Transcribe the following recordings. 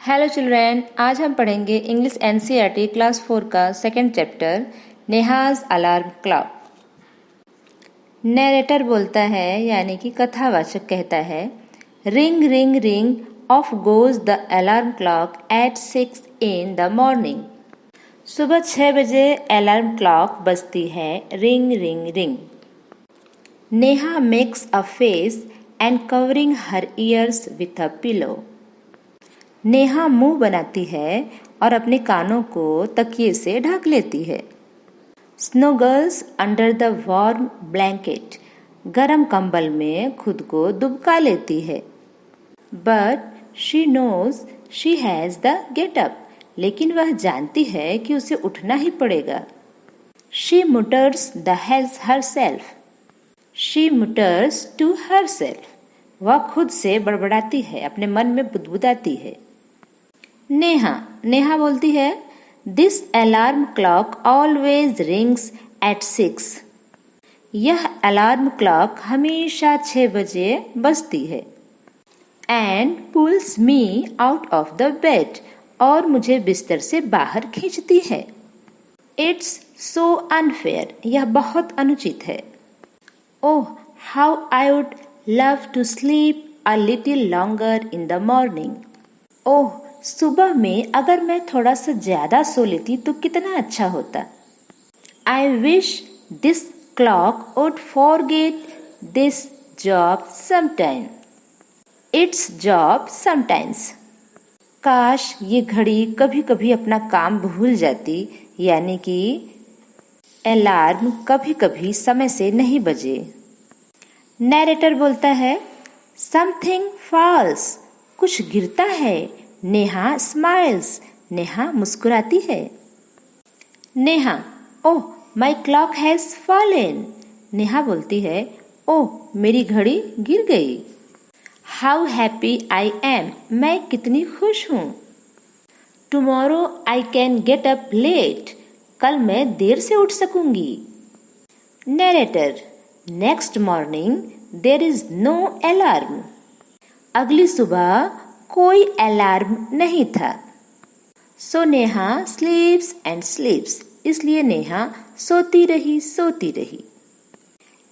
Hello children, आज हम पढ़ेंगे इंग्लिश एनसीईआरटी क्लास 4 का second chapter Neha's alarm clock. Narrator बोलता है यानी कि कथावाचक कहता है, ring ring ring off goes the alarm clock at 6 in the morning. सुबह 6 बजे अलार्म क्लॉक बजती है, ring ring ring. Neha makes a face and covering her ears with a pillow. Neha मुंह बनाती है और अपने कानों को तकिए से ढक लेती है। Snuggles under the warm blanket, गरम कंबल में खुद को दुबका लेती है। But she knows she has the get up, लेकिन वह जानती है कि उसे उठना ही पड़ेगा। She mutters the hells herself, she mutters to herself, वह खुद से बड़बड़ाती है, अपने मन में बुदबुदाती है। नेहा बोलती है, this alarm clock always rings at 6। यह अलार्म क्लॉक हमेशा 6 बजे बजती है। And pulls me out of the bed, और मुझे बिस्तर से बाहर खींचती है। इट्स सो अनफेयर, यह बहुत अनुचित है। Oh how I would love to sleep a little longer in the morning. Oh सुबह में अगर मैं थोड़ा सा ज्यादा सो लेती तो कितना अच्छा होता। I wish this clock would forget this job sometime, it's job sometimes. काश ये घड़ी कभी कभी अपना काम भूल जाती, यानी कि अलार्म कभी कभी समय से नहीं बजे। नरेटर बोलता है, समथिंग फॉल्स, कुछ गिरता है। नेहा स्माइल्स, नेहा मुस्कुराती है। नेहा, ओह माई क्लॉक हैज फॉलन। नेहा बोलती है, ओह मेरी घड़ी गिर गई। हाउ हैप्पी आई एम, मैं कितनी खुश हूँ। Tomorrow I can get up late, कल मैं देर से उठ सकूंगी। Narrator, next morning there is no alarm. अगली सुबह कोई अलार्म नहीं था। सो नेहा स्लीप्स एंड स्लीप्स, इसलिए नेहा सोती रही।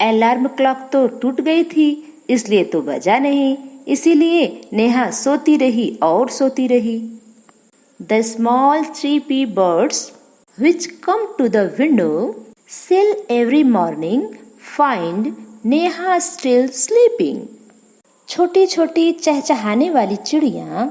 अलार्म क्लॉक तो टूट गई थी, इसलिए तो बजा नहीं, इसीलिए नेहा सोती रही। The small 3p birds which come to the window still every morning find Neha still sleeping। छोटी छोटी चहचहाने वाली चिड़िया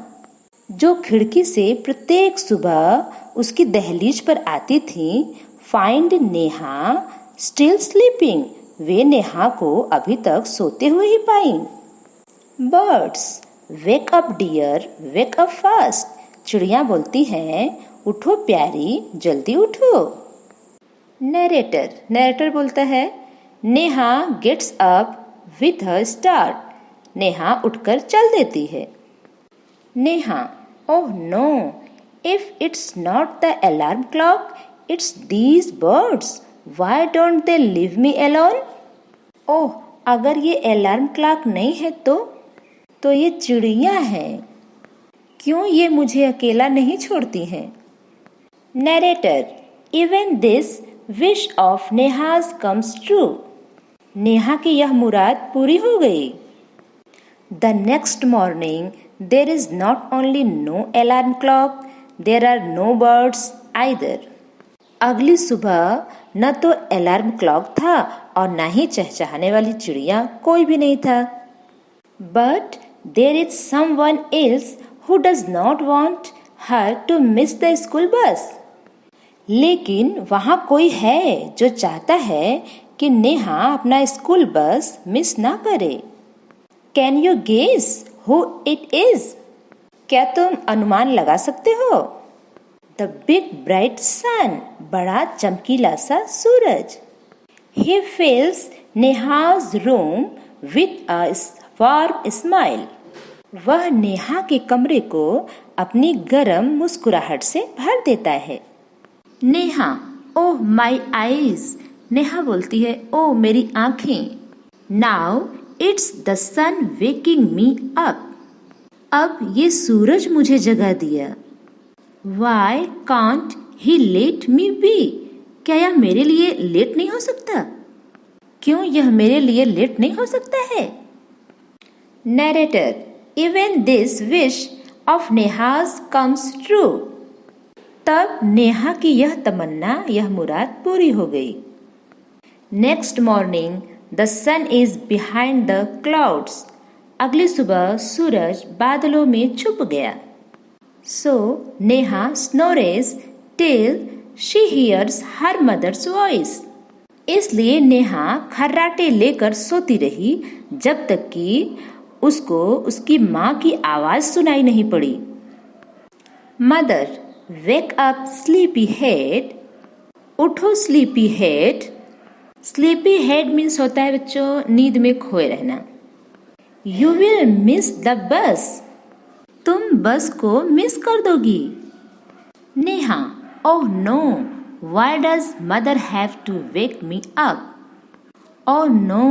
जो खिड़की से प्रत्येक सुबह उसकी दहलीज पर आती थीं, फाइंड नेहा स्टिल स्लीपिंग, वे नेहा को अभी तक सोते हुए ही पाई। Birds wake up dear, wake up fast, चिड़िया बोलती हैं, उठो प्यारी, जल्दी उठो। नरेटर बोलता है, Neha gets up with a start, Neha उठकर चल देती है। Neha, oh no, if it's not the alarm clock, it's these birds, why don't they leave me alone. Oh अगर ये अलार्म क्लॉक नहीं है तो ये चिड़िया हैं, क्यों ये मुझे अकेला नहीं छोड़ती हैं। Narrator, even this wish of Neha's comes true, Neha की यह मुराद पूरी हो गई। The next morning, there is not only no alarm clock, there are no birds either. अगली सुबह न तो अलार्म क्लॉक था और न ही चहचहाने वाली चिड़िया, कोई भी नहीं था। But there is someone else who does not want her to miss the school bus. लेकिन वहाँ कोई है जो चाहता है कि नेहा अपना स्कूल बस मिस ना करे। Can you guess who it is? क्या तुम अनुमान लगा सकते हो? The big bright sun, बड़ा चमकीला सा सूरज। He fills Neha's room with a warm smile. वह नेहा के कमरे को अपनी गर्म मुस्कुराहट से भर देता है। नेहा, ओह my eyes, नेहा बोलती है, ओह मेरी आँखें। Now it's the sun waking me up. अब ये सूरज मुझे जगा दिया। Why can't he let me be? क्या यह मेरे लिए लेट नहीं हो सकता? क्यों यह मेरे लिए लेट नहीं हो सकता है? Narrator, even this wish of Neha's comes true. तब नेहा की यह तमन्ना, यह मुराद पूरी हो गई। Next morning, the sun is behind the clouds. अगली सुबह सूरज बादलों में छुप गया। So Neha snores till she hears her mother's voice. इसलिए नेहा खर्राटे लेकर सोती रही जब तक कि उसको उसकी माँ की आवाज सुनाई नहीं पड़ी। Mother, wake up sleepy head. उठो sleepy head. Sleepy head means होता है बच्चों नींद में खोए रहना। You will miss the bus. तुम बस को मिस कर दोगी। Neha, oh no, why does mother have to wake me up? Oh no,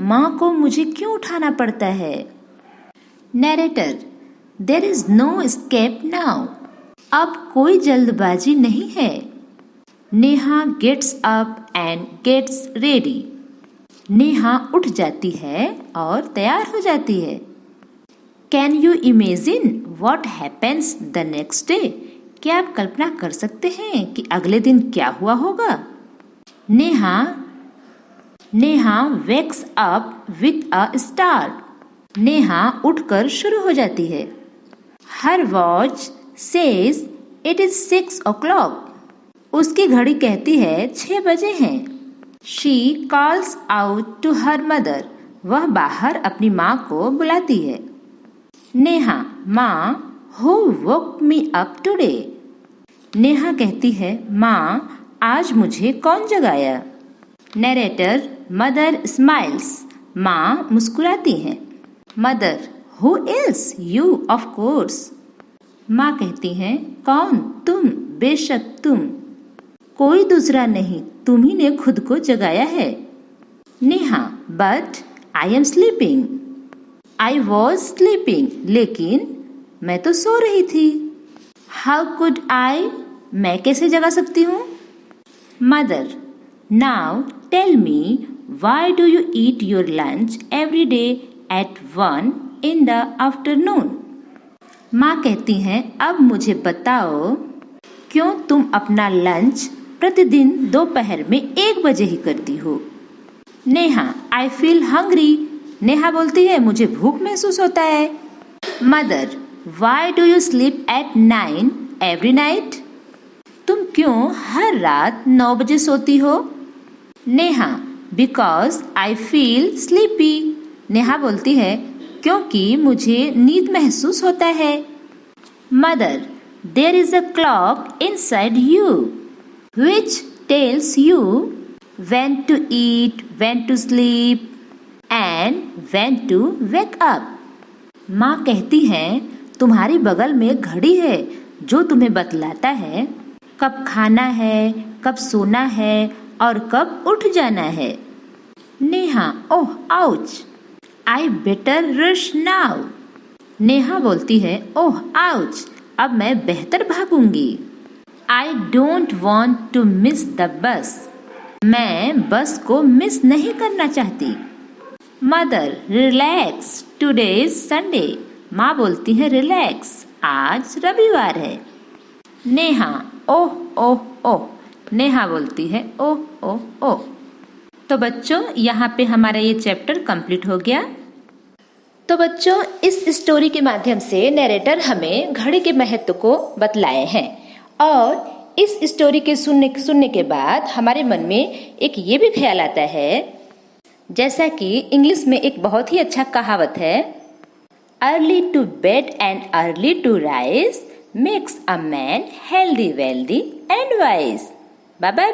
माँ को मुझे क्यों उठाना पड़ता है? Narrator, there is no escape now. अब कोई जल्दबाजी नहीं है। Neha gets up and gets ready. Neha उठ जाती है और तैयार हो जाती है। Can you imagine what happens the next day? क्या आप कल्पना कर सकते हैं कि अगले दिन क्या हुआ होगा? Neha wakes up with a start. Neha उठकर शुरू हो जाती है। Her watch says it is 6 o'clock. उसकी घड़ी कहती है 6 बजे हैं। She calls out to her mother. वह बाहर अपनी माँ को बुलाती है। नेहा, माँ, who woke me up today? Neha कहती है, माँ, आज मुझे कौन जगाया? Narrator, mother smiles. माँ मुस्कुराती है। Mother, who else? You, of course. माँ कहती हैं, कौन? तुम, बेशक तुम। कोई दूसरा नहीं, तुम ही ने खुद को जगाया है। Neha, but I am sleeping. I was sleeping. लेकिन मैं तो सो रही थी। How could I? मैं कैसे जगा सकती हूँ? Mother, now tell me, why do you eat your lunch every day at 1 in the afternoon? माँ कहती हैं, अब मुझे बताओ, क्यों तुम अपना लंच प्रतिदिन दोपहर में 1 बजे ही करती हो? Neha, I feel hungry. Neha बोलती है, मुझे भूख महसूस होता है। Mother, why do you sleep at 9 every night? तुम क्यों हर रात 9 बजे सोती हो? Neha, because I feel sleepy. Neha बोलती है, क्योंकि मुझे नींद महसूस होता है। Mother, there is a clock inside you which tells you when to eat, when to sleep and when to wake up. माँ कहती हैं, तुम्हारी बगल में घड़ी है जो तुम्हें बतलाता है कब खाना है, कब सोना है और कब उठ जाना है। Neha, oh ouch, I better rush now. Neha बोलती है, ओह आउच, अब मैं बेहतर भागूंगी। I don't want to miss the bus. मैं बस को मिस नहीं करना चाहती। Mother, relax, today is Sunday. माँ बोलती है, रिलैक्स, आज रविवार है। नेहा, ओह ओह ओह। नेहा बोलती है, ओह ओह ओह। तो बच्चों, यहाँ पे हमारा ये चैप्टर कंप्लीट हो गया। तो बच्चों, इस स्टोरी के माध्यम से नैरेटर हमें घड़ी के महत्व को बतलाए हैं और इस स्टोरी के सुनने के बाद हमारे मन में एक ये भी ख्याल आता है, जैसा कि इंग्लिश में एक बहुत ही अच्छा कहावत है, early to bed and early to rise makes a man healthy wealthy and wise. Bye bye.